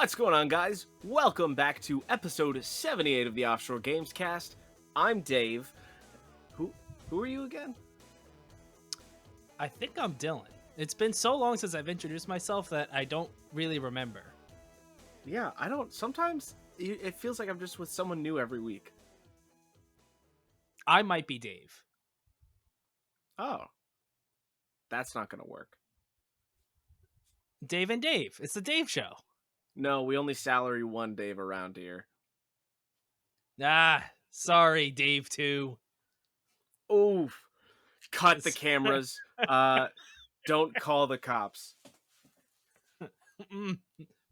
What's going on, guys? Welcome back to episode 78 of the Offshore Gamescast. I'm Dave. Who are you again? I think I'm Dylan. It's been so long since I've introduced myself that I don't really remember. Yeah, I don't. Sometimes it feels like I'm just with someone new every week. I might be Dave. Oh, that's not gonna work. Dave and Dave. It's the Dave Show. No, we only salary one Dave around here. Sorry, Dave 2. Oof. Cut the cameras. Don't call the cops.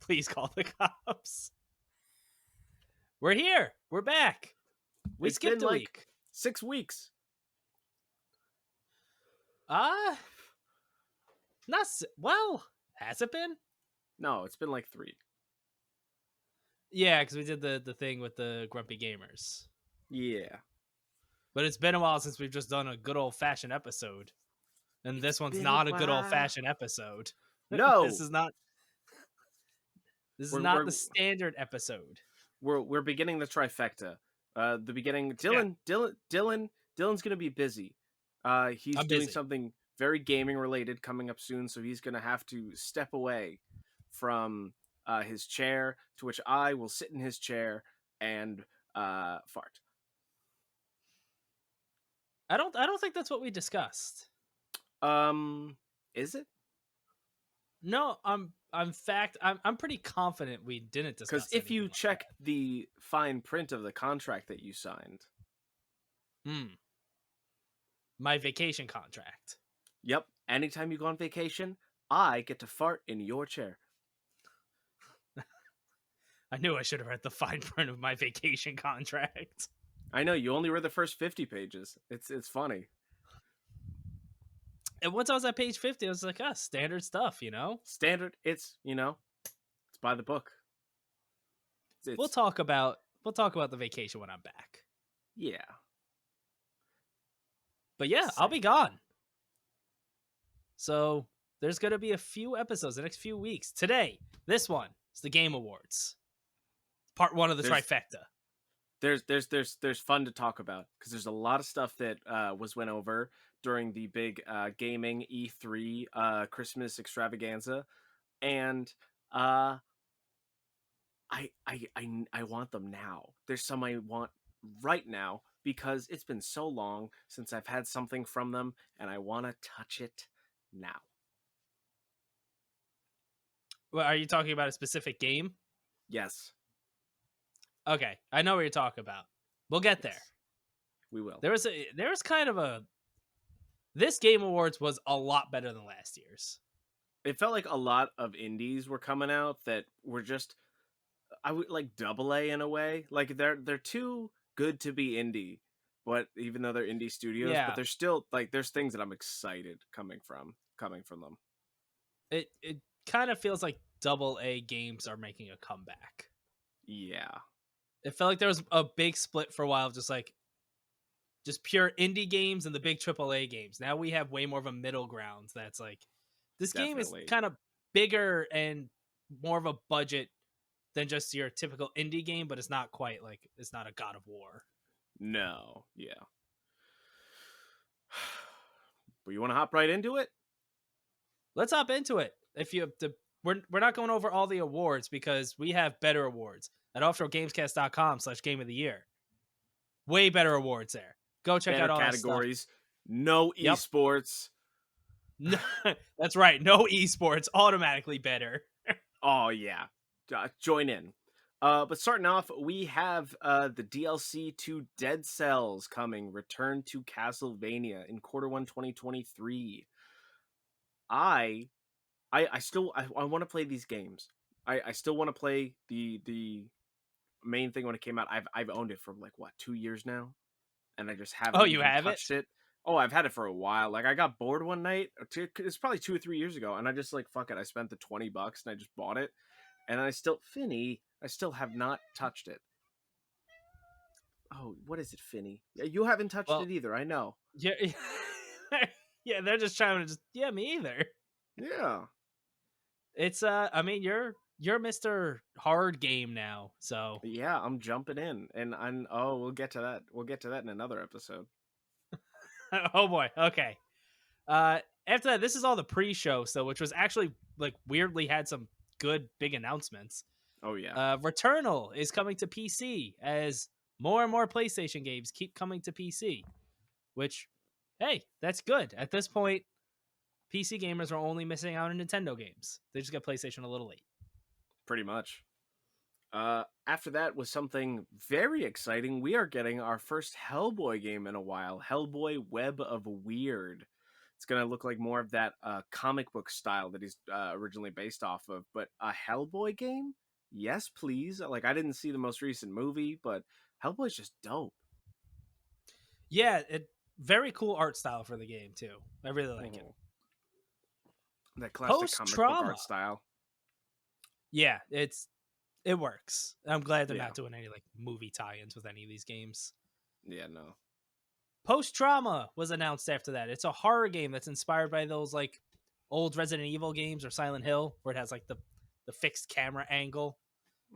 Please call the cops. We're here. We're back. We skipped a week. 6 weeks. Well, has it been? No, it's been like 3. Yeah, because we did the thing with the Grumpy Gamers. Yeah. But it's been a while since we've just done a good old-fashioned episode. And this one's been not a a good while. old-fashioned episode. No. This is not We're- the standard episode. We're beginning the trifecta. The beginning. Dylan's gonna be busy. He's I'm doing busy. something very gaming related coming up soon, so he's gonna have to step away from his chair. To which I will sit in his chair and fart. I don't think that's what we discussed. Is it? No, I'm pretty confident we didn't discuss. Because if you anything like check the fine print of the contract that you signed, that. My vacation contract. yep. Anytime you go on vacation, I get to fart in your chair. I knew I should have read the fine print of my vacation contract. I know you only read the first 50 pages. It's funny. And once I was at page 50, I was like, standard stuff, you know? Standard. It's it's by the book. We'll talk about the vacation when I'm back. Yeah. But yeah, I'll be gone. So there's gonna be a few episodes the next few weeks. Today, this one is the Game Awards. Part 1 of the trifecta. There's fun to talk about because there's a lot of stuff that went over during the big gaming E3 Christmas extravaganza, and I want them now. There's some I want right now because it's been so long since I've had something from them, and I want to touch it now. Well, are you talking about a specific game? Yes, Okay, I know what you're talking about. We'll get there. we will. There was kind of a. This Game Awards was a lot better than last year's. It felt like a lot of indies were coming out that were just, I would like AA in a way. Like they're too good to be indie, but even though they're indie studios, Yeah. but they're still like there's things that I'm excited coming from them. It kind of feels like AA games are making a comeback. Yeah. It felt like there was a big split for a while of just pure indie games and the big AAA games. Now we have way more of a middle ground that's like, this game Definitely. is kind of bigger and more of a budget than just your typical indie game, but it's not quite like, it's not a God of War. No. Yeah. But you want to hop right into it? Let's hop into it. We're not going over all the awards because we have better awards at offshoregamescast.com/game of the year. Way better awards there. Go check Better out all categories. No Yep. esports. that stuff. That's right. No esports, automatically better. Oh yeah, join in. But starting off, we have the DLC to Dead Cells coming. Return to Castlevania in Q1 2023. I want to play these games. I still want to play the main thing when it came out. I've owned it for like 2 years now, and I just haven't. Oh, you even have it? touched it? Oh, I've had it for a while. Like I got bored one night. It's probably 2 or 3 years ago, and I just like fuck it. I spent the $20 and I just bought it, and I still have not touched it. Oh, what is it, Finny? You haven't touched it either. I know. Yeah, yeah. They're just trying to me either. Yeah. It's I mean, you're you're Mr. Hard Game now. So, Yeah, I'm jumping in, and we'll get to that. We'll get to that in another episode. oh boy. Okay. After that, this is all the pre-show, so which was actually like weirdly had some good big announcements. Oh yeah, Returnal is coming to PC as more and more PlayStation games keep coming to PC, which, hey, that's good. At this point, PC gamers are only missing out on Nintendo games. They just got PlayStation a little late. pretty much. After that was something very exciting. We are getting our first Hellboy game in a while. Hellboy Web of Weird. It's gonna look like more of that comic book style that he's originally based off of. But a Hellboy game? Yes, please. Like, I didn't see the most recent movie, but Hellboy's just dope. Yeah, very cool art style for the game too. I really like it. That classic Post comic book trauma. art style. Yeah, it works. I'm glad they're Yeah. not doing any like movie tie-ins with any of these games. Yeah, no. Post Trauma was announced after that. It's a horror game that's inspired by those like old Resident Evil games or Silent Hill, where it has like the fixed camera angle.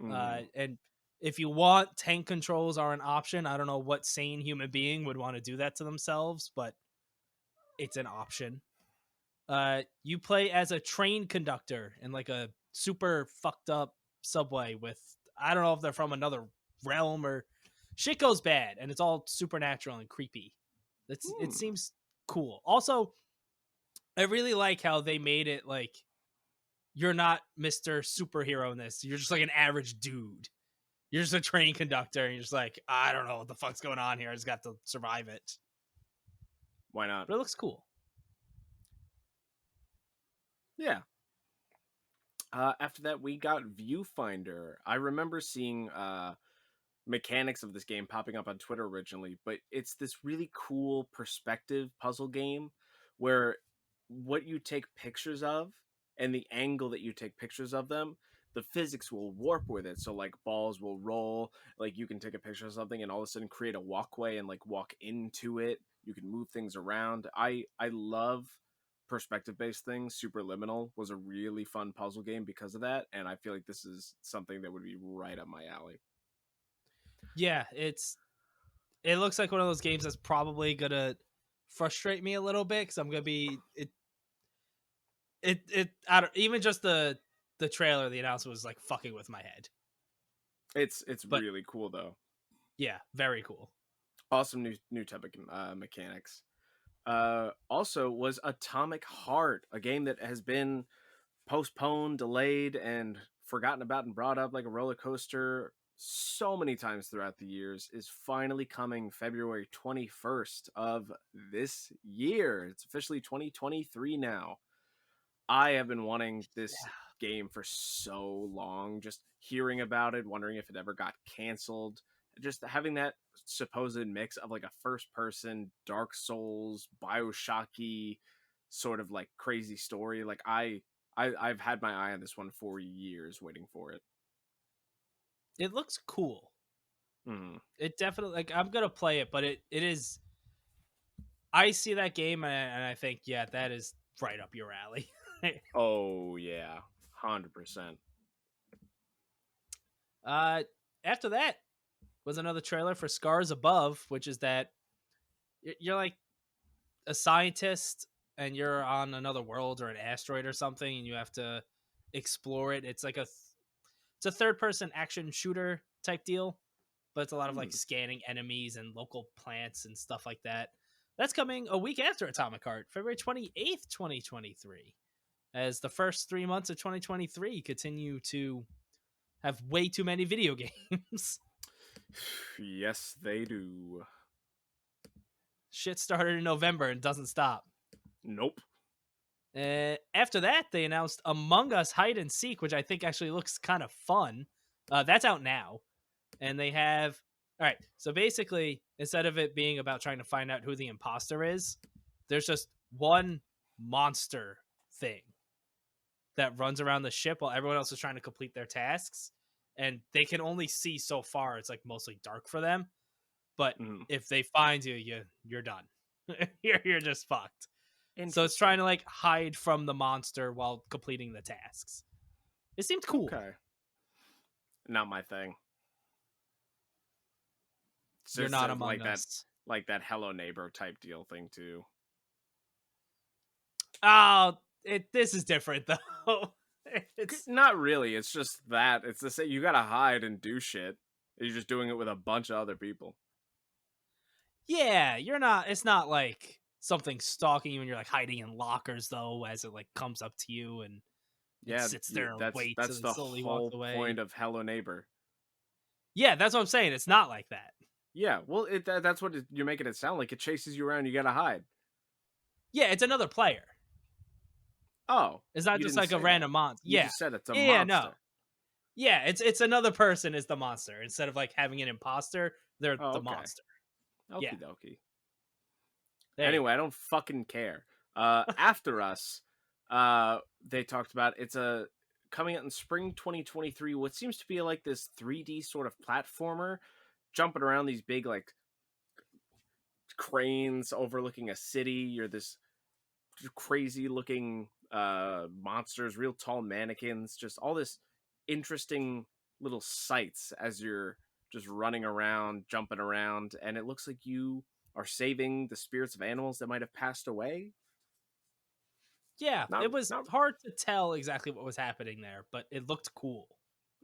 And if you want, tank controls are an option. I don't know what sane human being would want to do that to themselves, but it's an option. You play as a train conductor in like a super fucked up subway with, I don't know if they're from another realm or shit goes bad and it's all supernatural and creepy. It seems cool. Also, I really like how they made it like you're not Mr. Superhero in this. You're just like an average dude. You're just a train conductor and you're just like, I don't know what the fuck's going on here. I just got to survive it. Why not? But it looks cool. Yeah. After that, we got Viewfinder. I remember seeing mechanics of this game popping up on Twitter originally, but it's this really cool perspective puzzle game where what you take pictures of and the angle that you take pictures of them, the physics will warp with it. So like balls will roll, like you can take a picture of something and all of a sudden create a walkway and like walk into it. You can move things around. I love perspective based things. Superliminal was a really fun puzzle game because of that, and I feel like this is something that would be right up my alley. Yeah, it looks like one of those games that's probably gonna frustrate me a little bit because I'm gonna be I don't, even just the trailer, the announcement was like fucking with my head. It's But really cool though. yeah, very cool. Awesome new type of mechanics. Also was Atomic Heart, a game that has been postponed, delayed, and forgotten about and brought up like a roller coaster so many times throughout the years, is finally coming February 21st of this year. It's officially 2023 now. I have been wanting this game for so long, just hearing about it, wondering if it ever got canceled. Just having that supposed mix of like a first person Dark Souls, BioShocky sort of like crazy story. Like I've had my eye on this one for years waiting for it. It looks cool. Mm-hmm. It definitely, like, I'm gonna play it, but it is. I see that game and I think, yeah, that is right up your alley. Oh yeah, 100%. After that was another trailer for Scars Above, which is that you're like a scientist and you're on another world or an asteroid or something, and you have to explore it. It's like it's a third person action shooter type deal, but it's a lot of like scanning enemies and local plants and stuff like that. That's coming a week after Atomic Heart, February 28th, 2023. As the first 3 months of 2023 continue to have way too many video games. Yes, they do. Shit started in November and doesn't stop. Nope. After that, they announced Among Us Hide and Seek, which I think actually looks kind of fun. That's out now. And they have... All right, so basically, instead of it being about trying to find out who the imposter is, there's just one monster thing that runs around the ship while everyone else is trying to complete their tasks. And they can only see so far. It's like mostly dark for them. But if they find you, you're done. you're just fucked. So it's trying to like hide from the monster while completing the tasks. It seemed cool. Okay. Not my thing. It's You're just not among us. like that Hello Neighbor type deal thing too. Oh, this is different though. It's Not really. It's just that it's the same. You gotta hide and do shit. You're just doing it with a bunch of other people. yeah, you're not. It's not like something stalking you and you're like hiding in lockers though, as it like comes up to you and it Yeah, sits there and waits and that's then the slowly walks whole away. point of Hello Neighbor. Yeah, that's what I'm saying. It's not like that. Yeah, well, that's what you're making it sound like. It chases you around. You gotta hide. Yeah, it's another player. Oh, It's not you just didn't like a say that. random monster. You Yeah. just said it's a Yeah, no. monster. Yeah, it's another person is the monster. Instead of like having an imposter, they're Oh, the okay. monster. Yeah. Okie dokie. There you Anyway, I go. don't fucking care. After Us, they talked about it's a coming out in spring 2023. What seems to be like this 3D sort of platformer, jumping around these big like cranes overlooking a city. You're this crazy looking monsters, real tall mannequins, just all this interesting little sights as you're just running around, jumping around, and it looks like you are saving the spirits of animals that might have passed away. Yeah, Not it was not hard to tell exactly what was happening there, but it looked cool.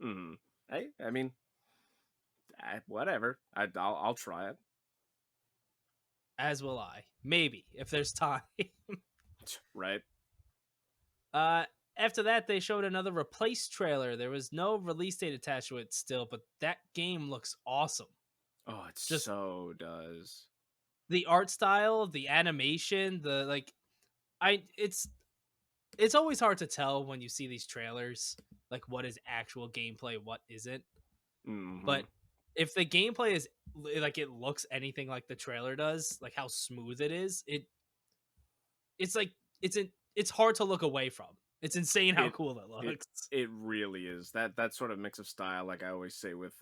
mm, hey, I mean, whatever. I'll try it. As will I. Maybe if there's time. Right? uh After that they showed another Replace trailer. There was no release date attached to it still, but that game looks awesome. Oh, it Just so does. the art style, the animation, the like I it's always hard to tell when you see these trailers like what is actual gameplay, what isn't. Hmm. But if the gameplay is like it looks anything like the trailer does, like how smooth it is, it's like it's hard to look away from. It's insane how It cool it it looks. it really is that sort of mix of style. Like I always say with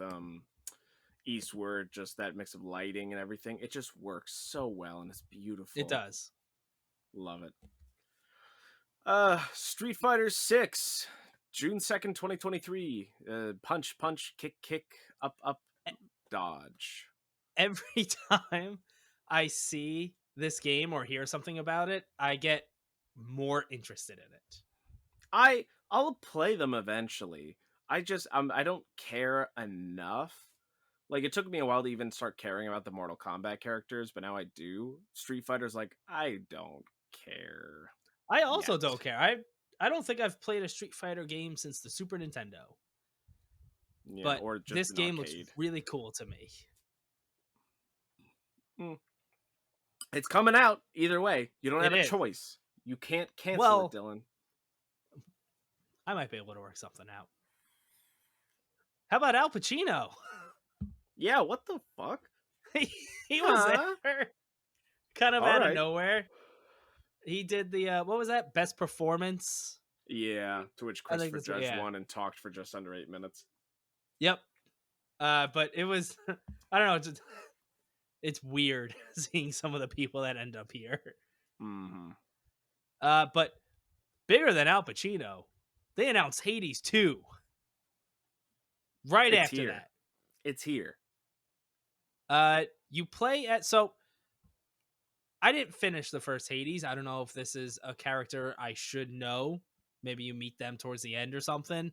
Eastward, just that mix of lighting and everything. It just works so well and it's It beautiful. does. Love it. Street Fighter 6, June 2nd, 2023. Punch, punch, kick, kick, up, up, E- dodge. Every time I see this game or hear something about it, I get more interested in it. I'll play them eventually. I don't care enough. Like it took me a while to even start caring about the Mortal Kombat characters, but now I do. Street Fighter's like I don't care I also yet. don't care. I don't think I've played a Street Fighter game since the Super Nintendo. Yeah, But or just this an game looks arcade. really cool to me. Mm. It's coming out either way. You don't It have a is. choice. You can't cancel it, Well, Dylan. I might be able to work something out. How about Al Pacino? Yeah, what the fuck? He was Huh? there kind of All out of right. nowhere. He did the what was that? Best performance? Yeah, to which I think Christopher that's what, Judge yeah. won and talked for just under 8 minutes. Yep. But it was I don't know, it's weird seeing some of the people that end up here. Hmm. But bigger than Al Pacino, they announced Hades 2 right It's after here. that. It's here. You play at so I didn't finish the first Hades. I don't know if this is a character I should know. Maybe you meet them towards the end or something.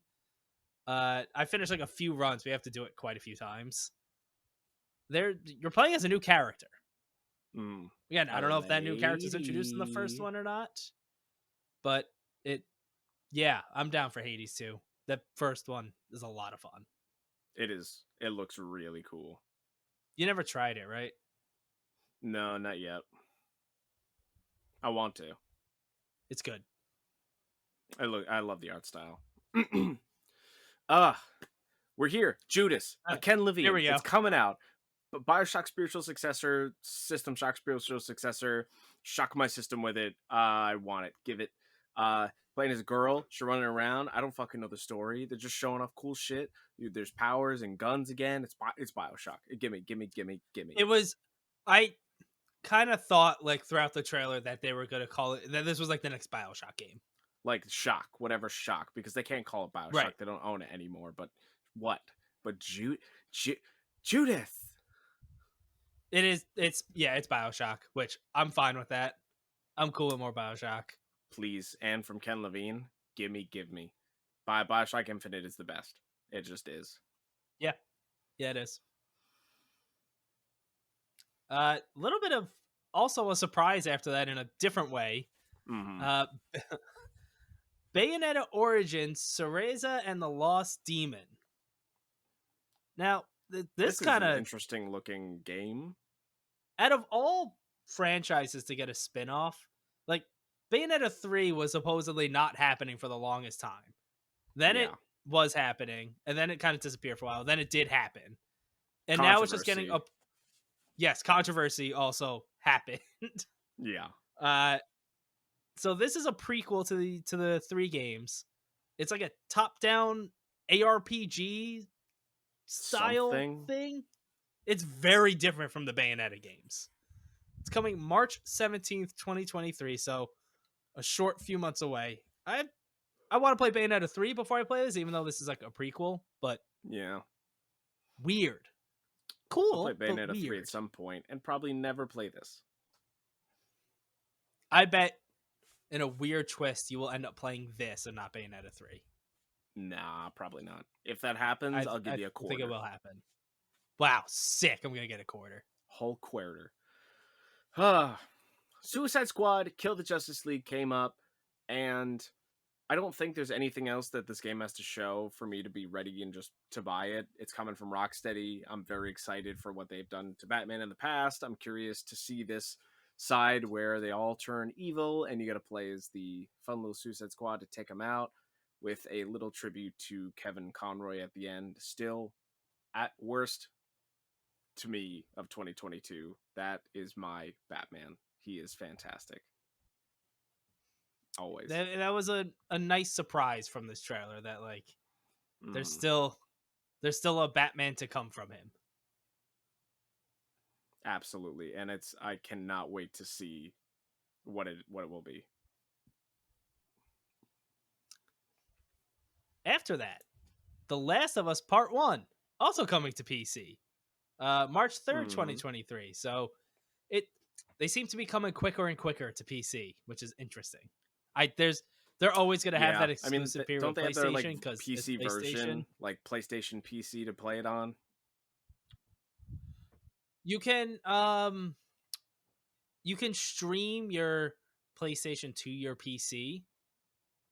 I finished like a few runs. We have to do it quite a few times. You're playing as a new character. Mm. Again, I A don't know if that new character is introduced in the first lady. one or not. But yeah, I'm down for Hades too. The first one is a lot of fun. It is. It looks really cool. You never tried it, right? No, not yet. I want to. It's good. I love the art style. Ah, we're here. Judas, a Ken Here Levine. we go. It's coming out. But Bioshock spiritual successor, System Shock spiritual successor. Shock my system with it. I want it. Give it. Playing as a girl, she's running around. I don't fucking know the story. They're just showing off cool shit. Dude, there's powers and guns again. It's Bioshock. Gimme. It was. I kind of thought like throughout the trailer that they were gonna call it that this was like the next Bioshock game. like Shock, whatever Shock, because they can't call it Bioshock. Right. They don't own it anymore. But what? But Judith. It's Bioshock, which I'm fine with that. I'm cool with more Bioshock. Please, and from Ken Levine, give me. Bioshock Infinite is the best. It just is. Yeah, it is. A little bit of also a surprise after that in a different way. Mm-hmm. Bayonetta Origins, Cereza and the Lost Demon. Now, this kind is an of interesting looking game. Out of all franchises to get a spin-off, like Bayonetta 3 was supposedly not happening for the longest time. Then it was happening, and then it kind of disappeared for a while. Then it did happen. And now it's just getting up. Yes, controversy also happened. Yeah. So this is a prequel to the 3 games. It's like a top-down ARPG style thing. It's very different from the Bayonetta games. It's coming March 17th, 2023, so a short few months away. I want to play Bayonetta 3 before I play this, even though this is like a prequel, but yeah. Weird. Cool, I'll play Bayonetta but weird. 3 at some point and probably never play this. I bet in a weird twist you will end up playing this and not Bayonetta 3. Nah, probably not. If that happens, I'll give you a quarter. I think it will happen. Wow, sick. I'm going to get a quarter. Whole quarter. Suicide Squad, Kill the Justice League came up, and I don't think there's anything else that this game has to show for me to be ready and just to buy it. It's coming from Rocksteady. I'm very excited for what they've done to Batman in the past. I'm curious to see this side where they all turn evil and you got to play as the fun little Suicide Squad to take them out, with a little tribute to Kevin Conroy at the end. Still, at worst, to me, of 2022, that is my Batman. He is fantastic. Always. That was a nice surprise from this trailer that like there's still a Batman to come from him. Absolutely. And I cannot wait to see what it will be. After that, The Last of Us Part 1, also coming to PC. March 3rd, 2023. So they seem to be coming quicker and quicker to PC, which is interesting. They're always going to have that exclusive period with PlayStation because PC version, like PlayStation PC to play it on. You can stream your PlayStation to your PC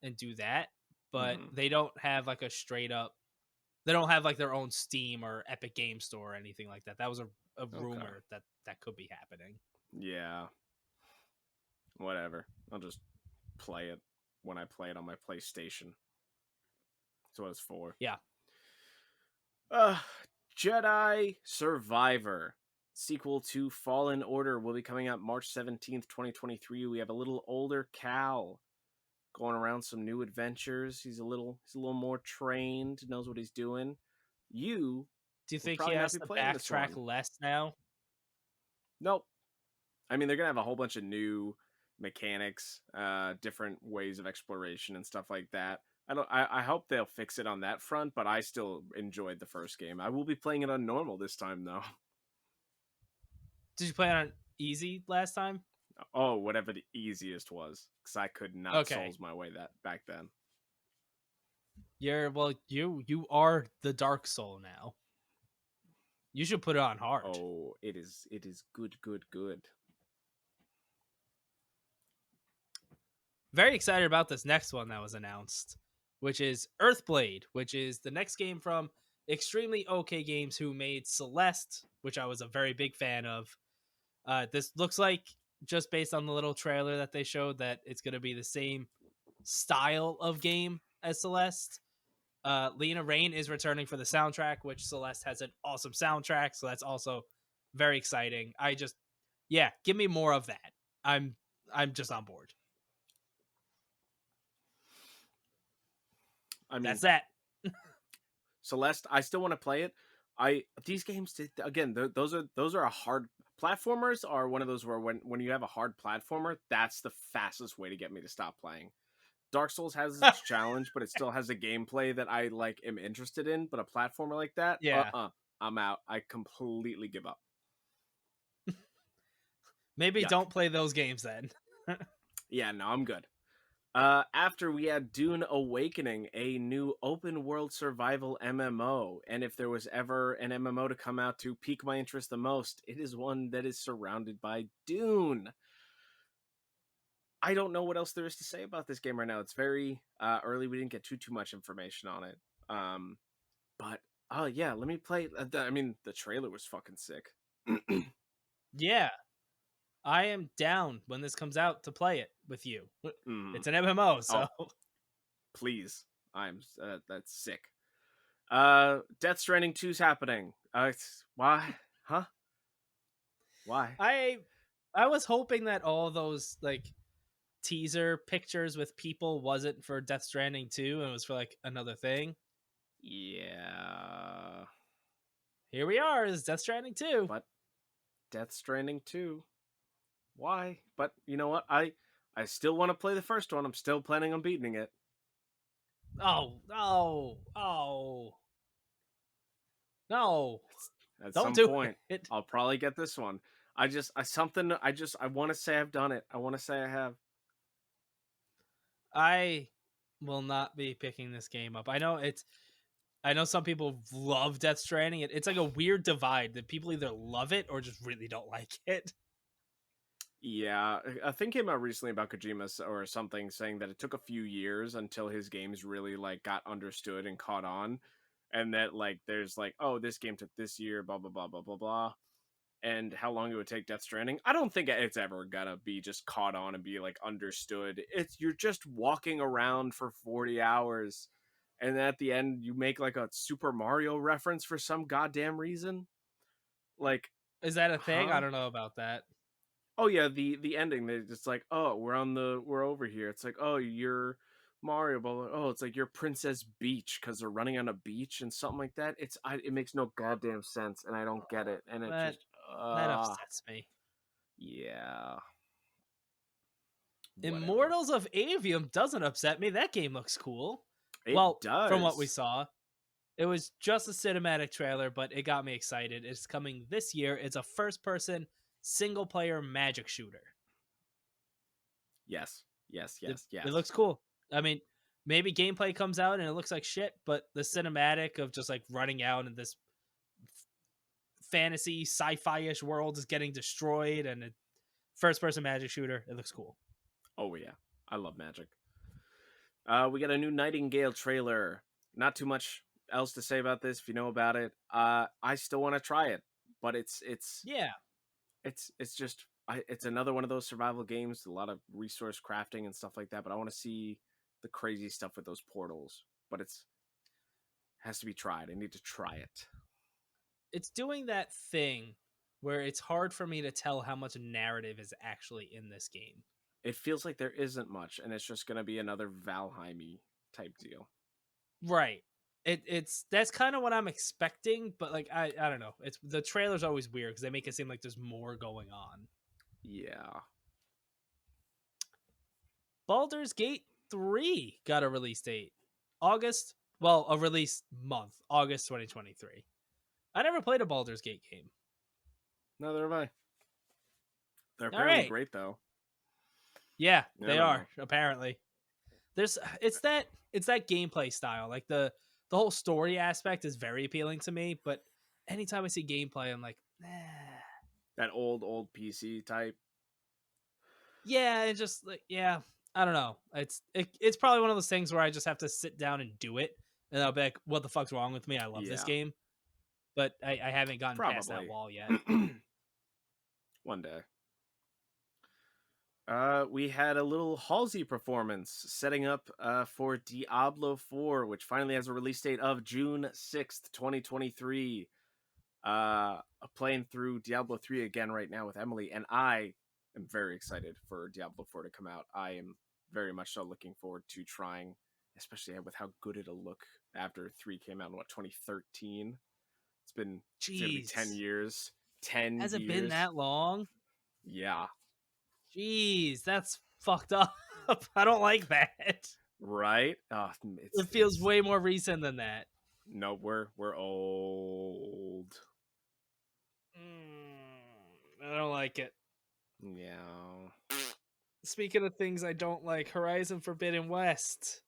and do that, but they don't have like a straight up. They don't have like their own Steam or Epic Game Store or anything like that. That was a rumor that could be happening. Yeah. Whatever. I'll just play it when I play it on my PlayStation. That's what it's for. Yeah. Jedi Survivor, sequel to Fallen Order, will be coming out March 17th, 2023. We have a little older Cal going around some new adventures. He's a little more trained, knows what he's doing. Do you think he has to backtrack less now? Nope. I mean, they're gonna have a whole bunch of new mechanics, different ways of exploration and stuff like that. I hope they'll fix it on that front, but I still enjoyed the first game. I will be playing it on normal this time, though. Did you play it on easy last time? Oh, whatever the easiest was, because I could not Souls my way back then. You are the Dark Soul now. You should put it on hard. Oh, it is good. Very excited about this next one that was announced, which is Earthblade, which is the next game from Extremely OK Games, who made Celeste, which I was a very big fan of. This looks like, just based on the little trailer that they showed, that it's going to be the same style of game as Celeste. Lena Raine is returning for the soundtrack, which Celeste has an awesome soundtrack, so that's also very exciting. Give me more of that. I'm just on board. I mean, that's that. Celeste, I still want to play it. These games, again, those are a hard. Platformers are one of those where when you have a hard platformer, that's the fastest way to get me to stop playing. Dark Souls has its challenge, but it still has a gameplay that I like am interested in. But a platformer like that, Yeah. I'm out. I completely give up. Maybe Yuck. don't play those games then. Yeah, no, I'm good. After we had Dune Awakening, a new open world survival MMO, and if there was ever an MMO to come out to pique my interest the most, it is one that is surrounded by Dune. I don't know what else there is to say about this game right now. It's very early. We didn't get too much information on it. But oh yeah, let me play. I mean, the trailer was fucking sick. Yeah. I am down when this comes out to play it with you. Mm. It's an MMO, Oh, so please, I'm that's sick. Death Stranding 2's happening. Why? Huh? Why? I was hoping that all those like teaser pictures with people wasn't for Death Stranding 2 and it was for like another thing. Yeah. Here we are, is Death Stranding 2. But Death Stranding 2. Why? But you know what? I still want to play the first one. I'm still planning on beating it. Oh, oh, oh. No. At Don't some do point, it. I'll probably get this one. I want to say I've done it. I want to say I have. I will not be picking this game up. I know some people love Death Stranding. It's like a weird divide that people either love it or just really don't like it. Yeah, a thing came out recently about Kojima or something saying that it took a few years until his games really like got understood and caught on, and that like there's like, oh, this game took this year, blah blah blah blah blah blah, and how long it would take Death Stranding. I don't think it's ever gonna be just caught on and be like understood. It's you're just walking around for 40 hours, and at the end you make like a Super Mario reference for some goddamn reason. Like, Is that a thing? I huh? don't know about that. Oh yeah, the ending. They just like, oh, we're over here. It's like, oh, you're Mario, but oh, it's like you're Princess Beach because they're running on a beach and something like that. It makes no goddamn sense, and I don't get it. And it That just, that upsets me. yeah, whatever. Immortals of Avium doesn't upset me. That game looks cool. It Well, from what we does. saw, it was just a cinematic trailer, but it got me excited. It's coming this year. It's a first-person single-player magic shooter. Yes, yes, It, yes, it yes. looks cool. I mean, maybe gameplay comes out and it looks like shit, but the cinematic of just like running out in this fantasy sci-fi-ish world is getting destroyed and a first-person magic shooter, it looks cool. Oh yeah, I love magic. We got a new Nightingale trailer. Not too much else to say about this. If you know about it, I still want to try it, but Yeah, it's just it's another one of those survival games, a lot of resource crafting and stuff like that. But I want to see the crazy stuff with those portals. But it's has to be tried. I need to try it. it's doing that thing where it's hard for me to tell how much narrative is actually in this game. It feels like there isn't much, and it's just gonna be another Valheim type deal. Right. It's that's kind of what I'm expecting, but like I don't know. It's the trailer's always weird because they make it seem like there's more going on. Yeah. Baldur's Gate 3 got a release date. August, well, a release month, August 2023. I never played a Baldur's Gate game. Neither have I. They're All apparently right. great though. Yeah, I they don't are know. apparently. There's it's that gameplay style. Like the whole story aspect is very appealing to me, but anytime I see gameplay I'm like, That old PC type. yeah, it just like yeah, I don't know. It's probably one of those things where I just have to sit down and do it, and I'll be like, "What the fuck's wrong with me? I love this Yeah. game," but I haven't gotten past that Probably. wall yet. One day. We had a little Halsey performance setting up for Diablo 4, which finally has a release date of June 6th, 2023. Playing through Diablo 3 again right now with Emily, and I am very excited for Diablo 4 to come out. I am very much so looking forward to trying, especially with how good it'll look after 3 came out in 2013. It's gonna be 10 Jeez, years. 10 has it been years. that long? Yeah. Jeez, that's fucked up. I don't like that. Right? Oh, It feels it's way more recent than that. no, we're old. I don't like it. Yeah. Speaking of things I don't like, Horizon Forbidden West.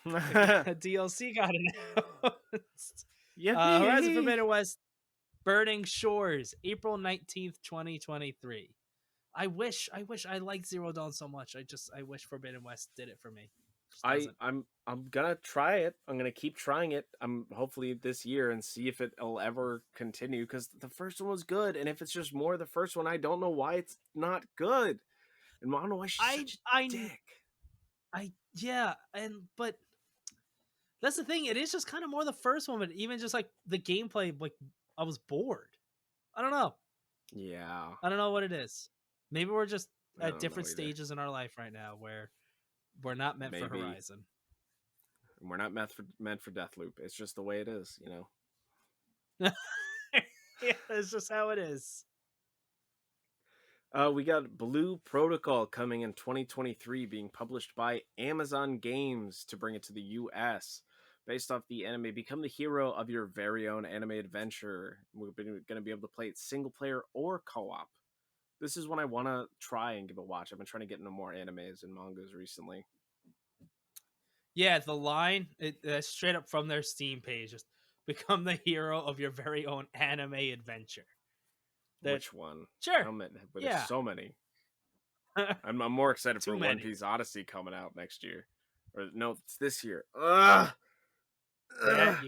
A DLC got announced. Horizon Yippee! Forbidden West Burning Shores, April 19th, 2023. I wish I liked Zero Dawn so much. I wish Forbidden West did it for me. Just doesn't. I'm gonna try it. I'm gonna keep trying it. I'm hopefully this year and see if it'll ever continue because the first one was good, and if it's just more of the first one, I don't know why it's not good. And I don't know why she's I such a I dick. I yeah, and but that's the thing. It is just kind of more the first one, but even just like the gameplay, like I was bored. I don't know. Yeah, I don't know what it is. Maybe we're just I at don't know different either. stages in our life right now where we're not meant for Maybe Horizon. we're not meant for Deathloop. It's just the way it is, you know. Yeah, that's just how it is. We got Blue Protocol coming in 2023, being published by Amazon Games to bring it to the US. Based off the anime, become the hero of your very own anime adventure. We're going to be able to play it single player or co op. This is one I want to try and give a watch. I've been trying to get into more animes and mangas recently. Yeah, the line that's straight up from their Steam page. Just become the hero of your very own anime adventure. That Which one? sure, How many? But there's yeah, so many. I'm more excited for too One many. Piece Odyssey coming out next year. Or no, it's this year. Ugh! Yeah, Ugh!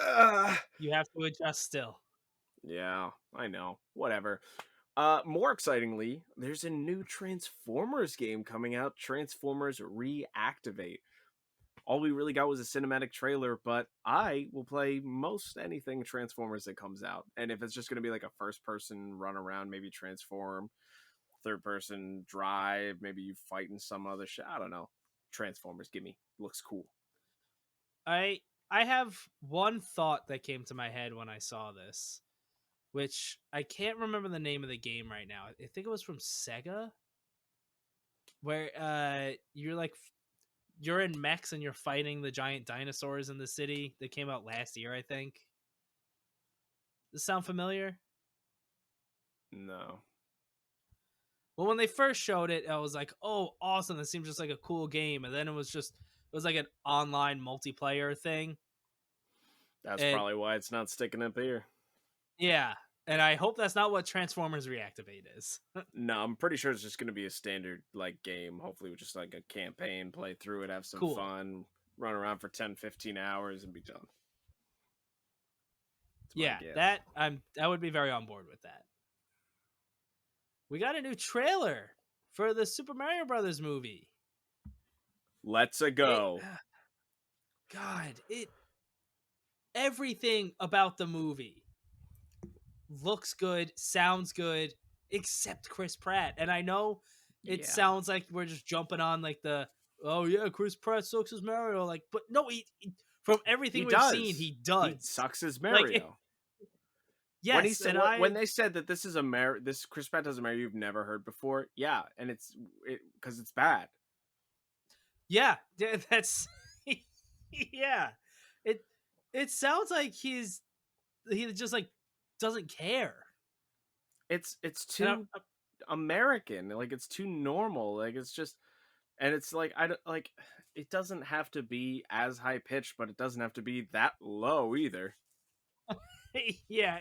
Ugh! you have to adjust still. Yeah, I know. Whatever. More excitingly, there's a new Transformers game coming out, Transformers Reactivate. All we really got was a cinematic trailer, but I will play most anything Transformers that comes out. And if it's just going to be like a first person run around, maybe transform, third person drive, maybe you fight in some other shit, I don't know. Transformers, gimme. Looks cool. I I have one thought that came to my head when I saw this, which I can't remember the name of the game right now. I think it was from Sega, where you're in mechs and you're fighting the giant dinosaurs in the city that came out last year, I think. Does this sound familiar? No. Well, when they first showed it, I was like, "Oh, awesome! This seems just like a cool game." And then it was like an online multiplayer thing, That's and probably why it's not sticking up here. yeah, and I hope that's not what Transformers Reactivate is. No, I'm pretty sure it's just going to be a standard like game. Hopefully, with just like a campaign, play through it, have some Cool. fun, run around for 10, 15 hours, and be done. That's my Yeah, guess. I would be very on board with that. We got a new trailer for the Super Mario Brothers movie. Let's a It go. God, it everything about the movie looks good, sounds good, except Chris Pratt. And I know it Yeah, sounds like we're just jumping on like the oh yeah, Chris Pratt sucks as Mario, like, but no, from he everything we've seen, does. he He does. sucks as Like Mario. When he yes, said and when I they said that this is a this Chris Pratt does a Mario you've never heard before, yeah, and it's because it's bad. yeah, that's yeah. It it sounds like he just like doesn't care. It's And too American, like it's too normal, like it's just, and it's like I don't like. It doesn't have to be as high pitched, but it doesn't have to be that low either. yeah,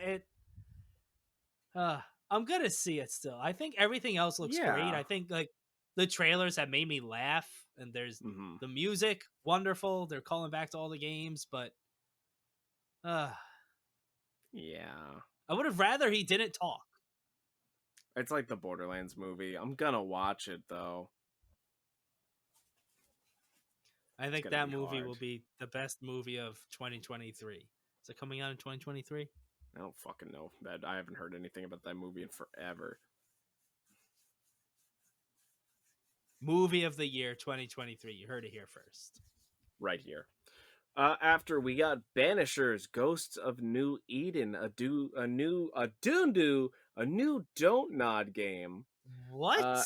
uh, I'm gonna see it still. I think everything else looks great. Yeah. I think like the trailers have made me laugh, and there's Hmm. the music wonderful. They're calling back to all the games, but uh, Yeah. I would have rather he didn't talk. It's like the Borderlands movie. I'm gonna watch it though. I It's think gonna that be movie hard. will be the best movie of 2023. Is it coming out in 2023? I don't fucking know. That I haven't heard anything about that movie in forever. Movie of the year 2023. You heard it here first. Right here. After we got Banishers, Ghosts of New Eden, a new Don't Nod game. What? Uh,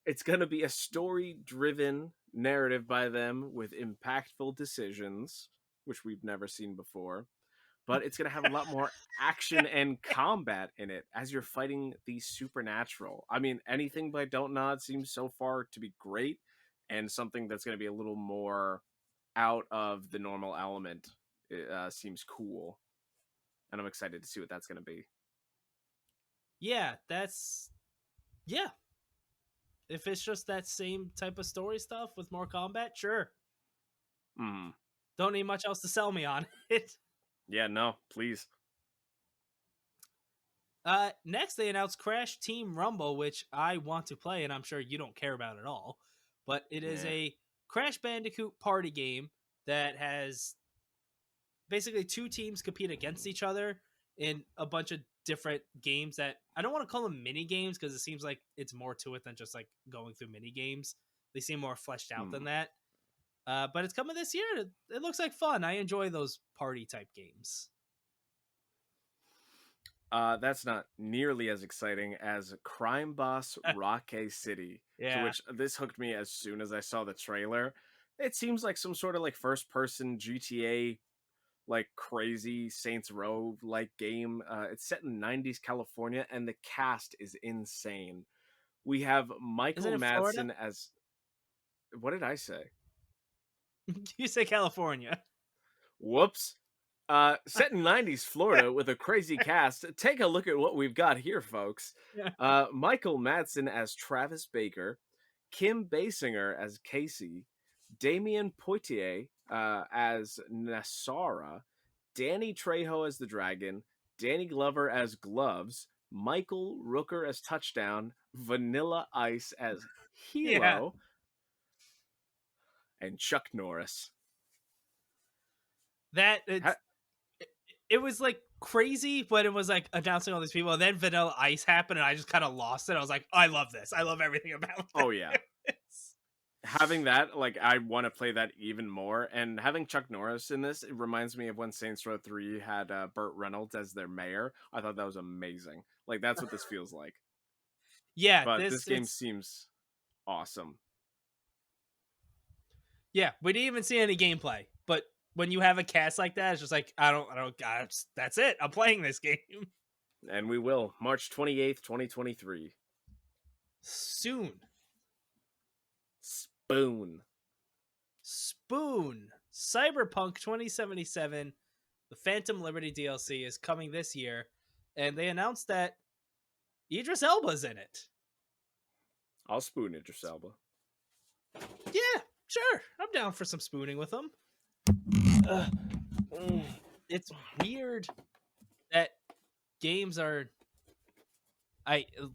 it's gonna be a story-driven narrative by them with impactful decisions, which we've never seen before. But it's going to have a lot more action and combat in it as you're fighting the supernatural. I mean, anything by Don't Nod seems so far to be great, and something that's going to be a little more out of the normal element seems cool. And I'm excited to see what that's going to be. Yeah, yeah. If it's just that same type of story stuff with more combat, sure. Mm. Don't need much else to sell me on it. Yeah, no, please. Next they announced Crash Team Rumble, which I want to play, and I'm sure you don't care about at all. But it is Yeah. a Crash Bandicoot party game that has basically two teams compete against each other in a bunch of different games that I don't want to call them mini games because it seems like it's more to it than just like going through mini games. They seem more fleshed out than that. But it's coming this year. It looks like fun. I enjoy those party type games. That's not nearly as exciting as Crime Boss Rocket City, to Yeah. which this hooked me as soon as I saw the trailer. It seems like some sort of like first person GTA, like crazy Saints Row like game. It's set in 90s California, and the cast is insane. We have Is it Michael in Florida? Madsen as. What did I say? You say California. Whoops. Set in 90s Florida with a crazy cast. Take a look at what we've got here, folks. Michael Madsen as Travis Baker, Kim Basinger as Casey, Damien Poitier as Nasara, Danny Trejo as the Dragon, Danny Glover as Gloves, Michael Rooker as Touchdown, Vanilla Ice as Yeah. Hilo, and Chuck Norris. That it was like crazy, but it was like announcing all these people, and then Vanilla Ice happened, and I just kind of lost it. I was like, I love this. I love everything about this. Oh yeah. Having that, like, I want to play that even more. And having Chuck Norris in this, it reminds me of when Saints Row 3 had Burt Reynolds as their mayor. I thought that was amazing. Like, that's what this feels like. Yeah, But this game seems awesome. Yeah, we didn't even see any gameplay, but when you have a cast like that, it's just like I don't. That's it. I'm playing this game And we will. March 28th, 2023. soon. Spoon. Cyberpunk 2077, the Phantom Liberty DLC is coming this year, and they announced that Idris Elba's in it. I'll spoon Idris Elba. Yeah, sure. I'm down for some spooning with him. It's weird that games are.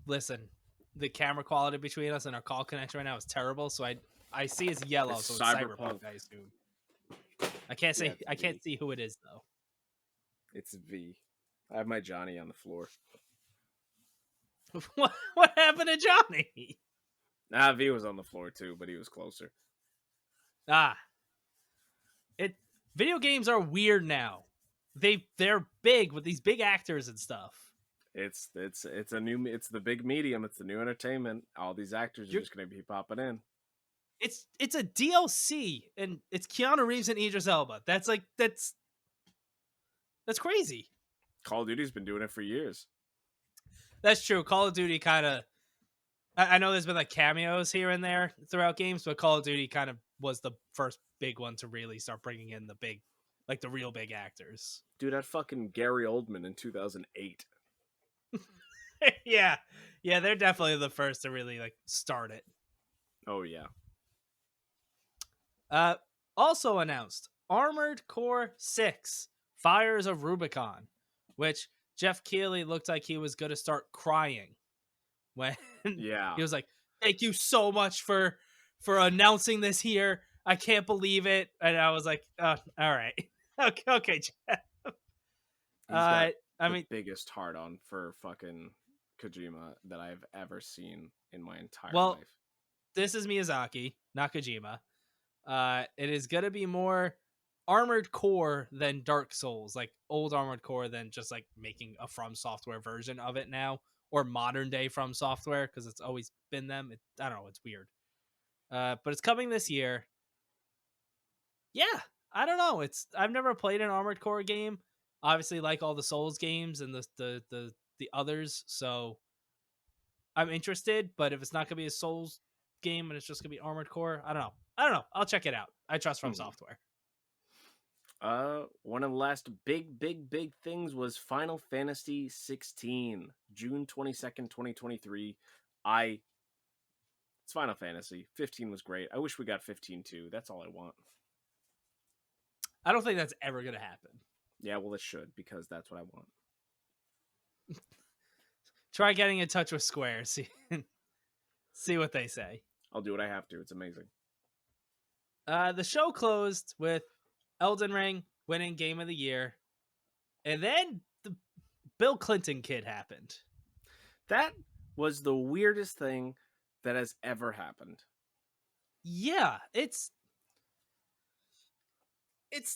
Listen. The camera quality between us and our call connection right now is terrible, so I see it's yellow, It's so it's Cyberpunk, I assume. I can't say I can't see who it is though. It's V. I have my Johnny on the floor. What happened to Johnny? Nah, V was on the floor too, but he was closer. Video games are weird now. They're big with these big actors and stuff. It's the big medium. It's the new entertainment. All these actors are just going to be popping in. It's a DLC, and it's Keanu Reeves and Idris Elba. That's crazy. Call of Duty's been doing it for years. That's true. Call of Duty kind of. I know there's been like cameos here and there throughout games, but Call of Duty kind of was the first big one to really start bringing in the real big actors. Dude, that fucking Gary Oldman in 2008. yeah, they're definitely the first to really like start it. Oh yeah. Also announced Armored Core 6: Fires of Rubicon, which Jeff Keighley looked like he was going to start crying when he was like, "Thank you so much for announcing this here. I can't believe it." And I was like, "All right, okay, Jeff." I mean, biggest hard on for fucking Kojima that I've ever seen in my entire life. This is Miyazaki, not Kojima. It is gonna be more Armored Core than Dark Souls, like old Armored Core, than just like making a From Software version of it now, or modern day From Software, because it's always been them. I don't know, it's weird. But it's coming this year. Yeah, I don't know. I've never played an Armored Core game. Obviously, like all the Souls games and the others, so I'm interested. But if it's not gonna be a Souls game and it's just gonna be Armored Core, I don't know. I'll check it out. I trust From Software. One of the last big things was Final Fantasy 16, June 22nd, 2023. It's Final Fantasy. 15 was great. I wish we got 15 too. That's all I want. I don't think that's ever gonna happen. Yeah, well, it should, because that's what I want. Try getting in touch with Square. See what they say. I'll do what I have to. It's amazing. The show closed with Elden Ring winning Game of the Year, and then the Bill Clinton kid happened. That was the weirdest thing that has ever happened. Yeah, it's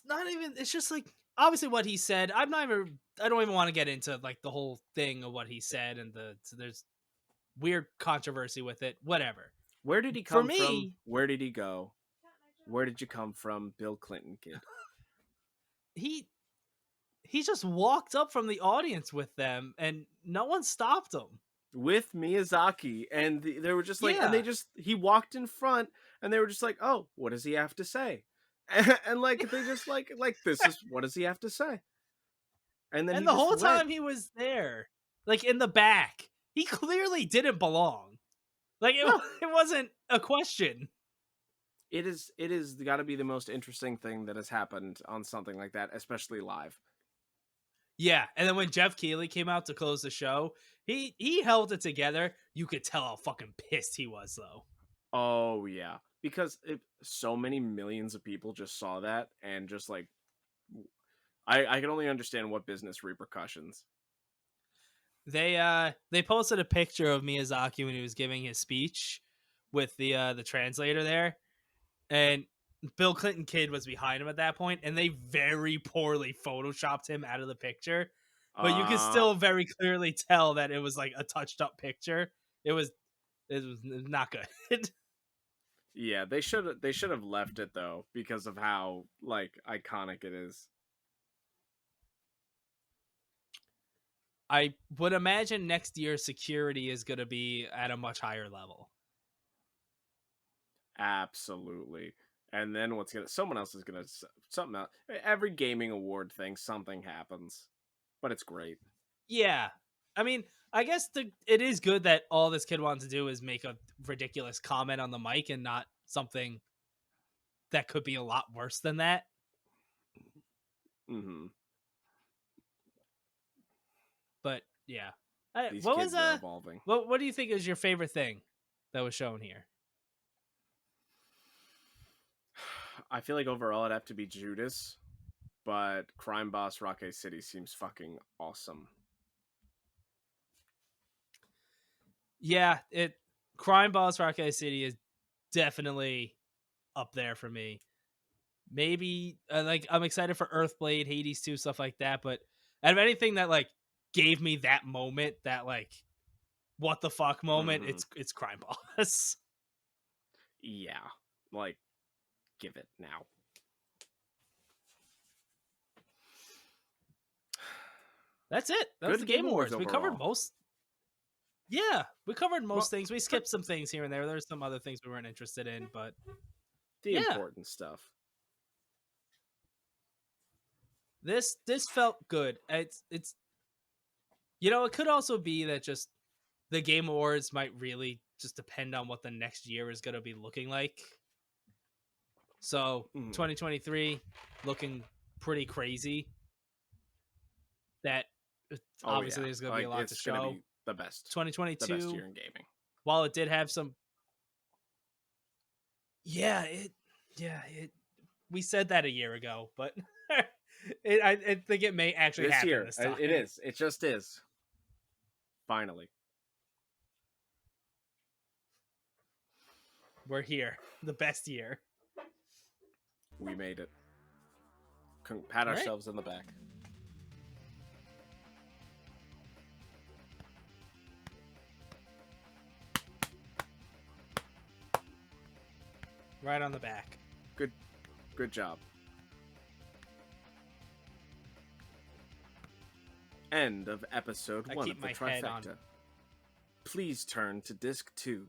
not even. It's just like obviously what he said. I don't even want to get into like the whole thing of what he said, and there's weird controversy with it. Whatever. Where did he come from? Where did he go? Where did you come from, Bill Clinton kid? He just walked up from the audience with them, and no one stopped him. With Miyazaki, and they were just like, and he walked in front, and they were just like, oh, what does he have to say? And like they just like this is what does he have to say? And then the whole time he was there, like in the back, he clearly didn't belong. Like it wasn't a question. It is got to be the most interesting thing that has happened on something like that, especially live. Yeah, and then when Jeff Keighley came out to close the show, he held it together. You could tell how fucking pissed he was, though. Oh yeah, because so many millions of people just saw that and just like, I can only understand what business repercussions. They posted a picture of Miyazaki when he was giving his speech with the translator there, and Bill Clinton kid was behind him at that point, and they very poorly photoshopped him out of the picture. But you can still very clearly tell that it was like a touched up picture. It was not good. Yeah, they should have left it though, because of how like iconic it is. I would imagine next year security is going to be at a much higher level. Absolutely. And then someone else is gonna something else. Every gaming award thing, something happens, but it's great. Yeah, I mean, I guess it is good that all this kid wants to do is make a ridiculous comment on the mic and not something that could be a lot worse than that. Mm-hmm. But yeah, these kids are evolving. What do you think is your favorite thing that was shown here? I feel like overall it'd have to be Judas, but Crime Boss Rocket City seems fucking awesome. Yeah, Crime Boss Rocket City is definitely up there for me. Maybe like I'm excited for Earthblade, Hades 2, stuff like that, but out of anything that like gave me that moment, that like what the fuck moment, it's Crime Boss. Yeah, like give it now. That's it. That's the Game Awards. We covered most. Yeah, we covered most things. We skipped some things here and there. There's some other things we weren't interested in, but the important stuff. This felt good. It's it could also be that just the Game Awards might really just depend on what the next year is going to be looking like. So 2023 looking pretty crazy. That obviously there's going to be a lot to show. Gonna be the best. 2022, the best year in gaming. While it did have some, we said that a year ago, but I think it may actually happen year. This time. It is. It just is. Finally, we're here. The best year. We made it. Pat ourselves in the back. Right on the back. Good job. End of episode I 1 keep of the my head on. trifecta. Please turn to disc 2